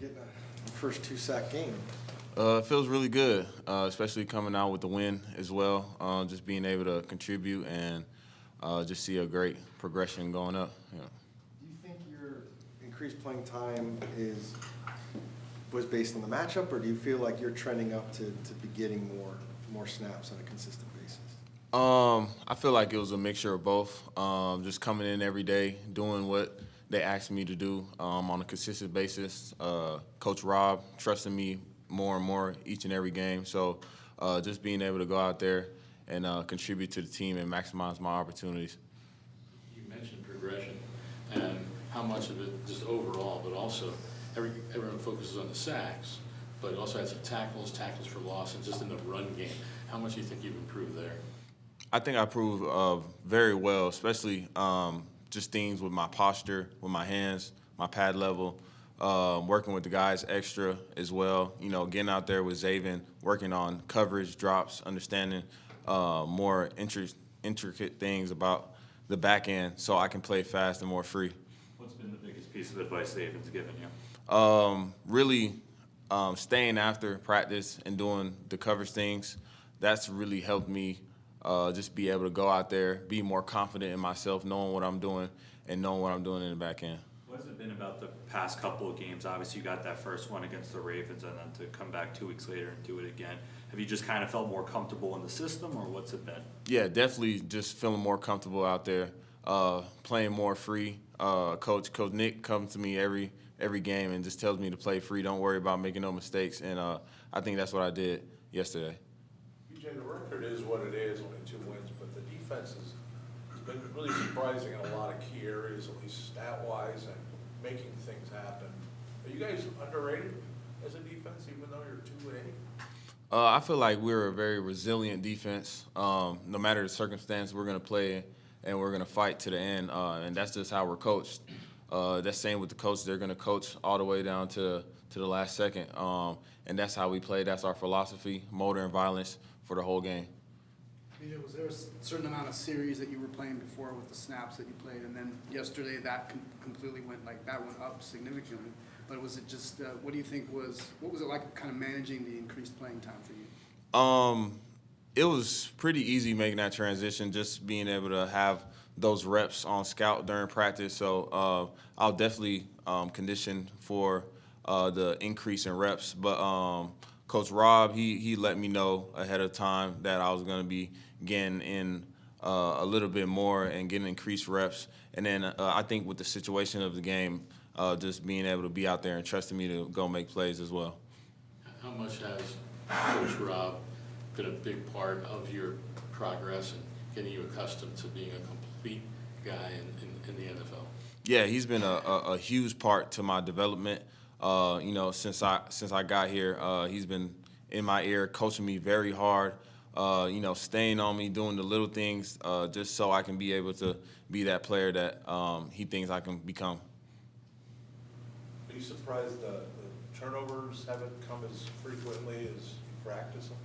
getting a first two-sack game? It feels really good, especially coming out with the win as well. Just being able to contribute and just see a great progression going up. Yeah. Do you think your increased playing time was based on the matchup, or do you feel like you're trending up to be getting more snaps on a consistent basis? I feel like it was a mixture of both. Just coming in every day, doing what they asked me to do on a consistent basis. Coach Rob trusting me more and more each and every game. So just being able to go out there and contribute to the team and maximize my opportunities. You mentioned progression and how much of it just overall, but also everyone focuses on the sacks, but it also has tackles for loss, and just in the run game. How much do you think you've improved there? I think I improved very well, especially just things with my posture, with my hands, my pad level, working with the guys extra as well. You know, getting out there with Zaven, working on coverage, drops, understanding more intricate things about the back end so I can play fast and more free. What's been the biggest piece of advice Zaven's given you? Really staying after practice and doing the coverage things. That's really helped me just be able to go out there, be more confident in myself, knowing what I'm doing and knowing what I'm doing in the back end. What has it been about the past couple of games? Obviously, you got that first one against the Ravens, and then to come back 2 weeks later and do it again. Have you just kind of felt more comfortable in the system, or what's it been? Yeah, definitely just feeling more comfortable out there, playing more free. Coach Nick comes to me every game and just tells me to play free. Don't worry about making no mistakes, and I think that's what I did yesterday. BJ, the record is what it is, only 2 wins, but the defense has been really surprising in a lot of key areas, at least stat-wise, and making things happen. Are you guys underrated as a defense, even though you're 2-8? I feel like we're a very resilient defense. No matter the circumstance, we're going to play and we're going to fight to the end, and that's just how we're coached. That's same with the coach. They're going to coach all the way down to the last second, and that's how we play. That's our philosophy, motor and violence for the whole game. BJ, was there a certain amount of series that you were playing before with the snaps that you played, and then yesterday that completely went up significantly? But was it just what do you think what was it like kind of managing the increased playing time for you? It was pretty easy making that transition, just being able to have those reps on scout during practice. So I'll definitely condition for the increase in reps. But Coach Rob, he let me know ahead of time that I was going to be getting in a little bit more and getting increased reps. And then I think with the situation of the game, just being able to be out there and trusting me to go make plays as well. How much has Coach Rob been a big part of your progress and getting you accustomed to being a complete guy in the NFL? Yeah, he's been a huge part to my development. You know, since I got here, he's been in my ear, coaching me very hard. You know, staying on me, doing the little things, just so I can be able to be that player that he thinks I can become. Are you surprised the turnovers haven't come as frequently as you practice them?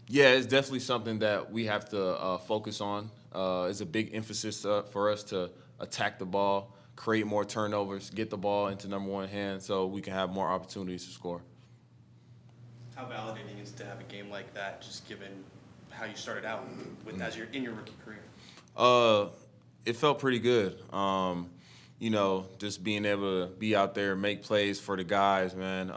Yeah, it's definitely something that we have to focus on. It's a big emphasis for us to attack the ball, create more turnovers, get the ball into number one hand so we can have more opportunities to score. How validating is it to have a game like that, just given how you started out as you're in your rookie career? It felt pretty good. You know, just being able to be out there, make plays for the guys, man,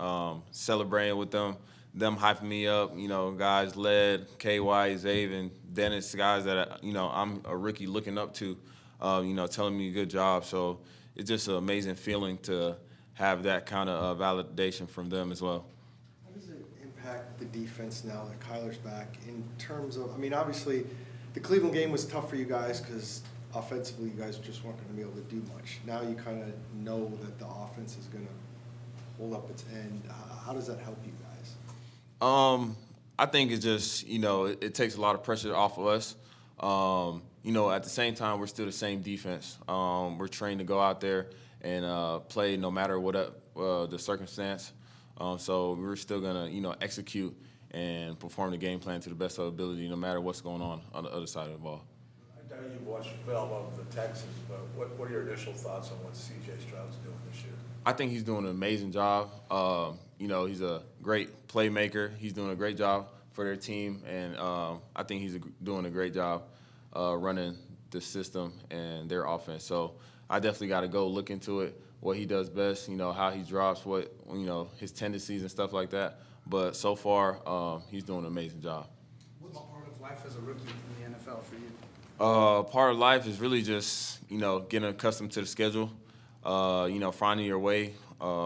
celebrating with them hyping me up, you know, guys led, KY, Zaven, Dennis, guys that, you know, I'm a rookie looking up to, you know, telling me good job. So it's just an amazing feeling to have that kind of validation from them as well. How does it impact the defense now that Kyler's back in terms of, I mean, obviously the Cleveland game was tough for you guys because offensively you guys just weren't going to be able to do much. Now you kind of know that the offense is going to hold up its end. How does that help you guys? I think it's just, you know, it takes a lot of pressure off of us. You know, at the same time, we're still the same defense. We're trained to go out there and play no matter what the circumstance. So we're still going to, you know, execute and perform the game plan to the best of our ability no matter what's going on the other side of the ball. I know you've watched film of the Texans, but what are your initial thoughts on what C.J. Stroud's doing this year? I think he's doing an amazing job. You know, he's a great playmaker. He's doing a great job for their team, and I think he's doing a great job running the system and their offense. So I definitely got to go look into it, what he does best, you know, how he drops, what, you know, his tendencies and stuff like that. But so far, he's doing an amazing job. What's part of life as a rookie in the NFL for you? Part of life is really just, you know, getting accustomed to the schedule, you know, finding your way,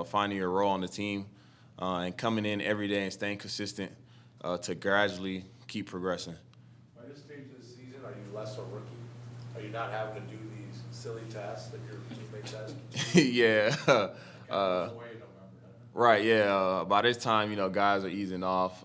finding your role on the team, and coming in every day and staying consistent to gradually keep progressing. By this stage of the season, are you less a rookie? Are you not having to do these silly tasks that your teammates ask you? Yeah. Wait a November, Right, yeah. By this time, you know, guys are easing off.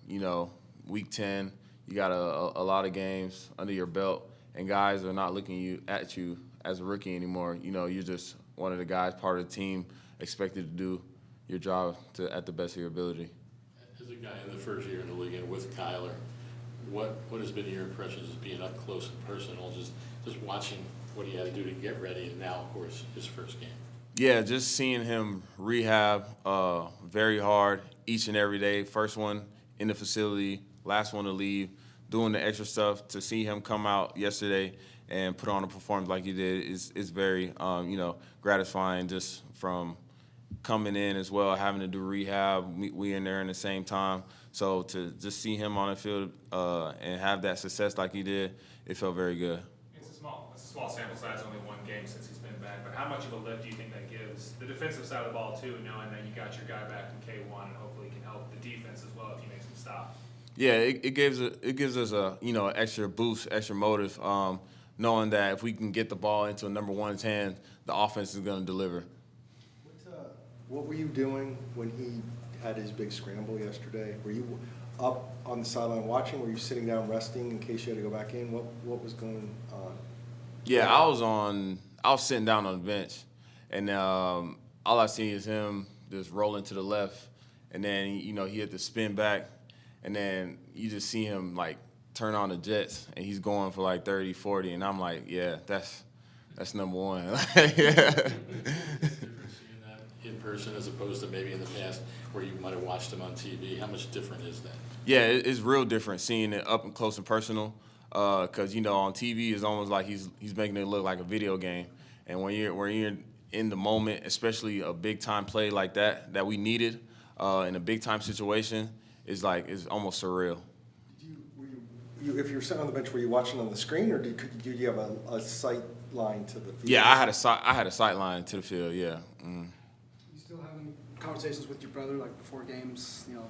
You know, week 10, you got a lot of games under your belt, and guys are not looking at you as a rookie anymore. You know, you're just one of the guys, part of the team, expected to do your job at the best of your ability. As a guy in the first year in the league and with Kyler, what has been your impressions of being up close and personal, just watching what he had to do to get ready, and now, of course, his first game? Yeah, just seeing him rehab very hard each and every day. First one in the facility, last one to leave, doing the extra stuff. To see him come out yesterday and put on a performance like he did is very, you know, gratifying, just from coming in as well, having to do rehab. We in there in the same time. So to just see him on the field and have that success like he did, it felt very good. It's a small sample size, only one game since he's been back, but how much of a lift do you think that gives the defensive side of the ball too, knowing that you got your guy back in K1 and hopefully can help the defense as well if he makes some stops? Yeah, it gives us a, you know, extra boost, extra motive, knowing that if we can get the ball into a number one's hand, the offense is going to deliver. What were you doing when he had his big scramble yesterday? Were you up on the sideline watching? Were you sitting down resting in case you had to go back in? What was going on? Yeah, I was sitting down on the bench, and all I see is him just rolling to the left, and then, you know, he had to spin back, and then you just see him, like, turn on the jets, and he's going for, like, 30, 40, and I'm like, yeah, that's number one. Yeah. In person as opposed to maybe in the past where you might have watched him on TV? How much different is that? Yeah, it's real different seeing it up and close and personal, because, you know, on TV it's almost like he's making it look like a video game, and when you're in the moment, especially a big time play like that we needed in a big time situation, it's almost surreal. If you were sitting on the bench, were you watching on the screen, or did you have a sight line to the field? Yeah, I had a sight line to the field. Yeah. Mm. You still having conversations with your brother like before games, you know,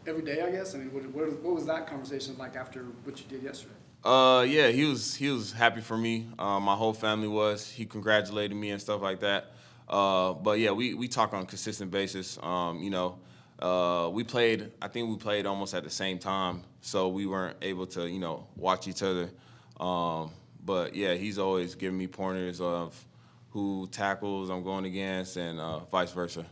every day, I guess? I mean, what was that conversation like after what you did yesterday? Yeah, he was happy for me. My whole family was. He congratulated me and stuff like that. But yeah, we talk on a consistent basis. You know, I think we played almost at the same time, so we weren't able to, you know, watch each other. But yeah, he's always giving me pointers of who tackles I'm going against and vice versa.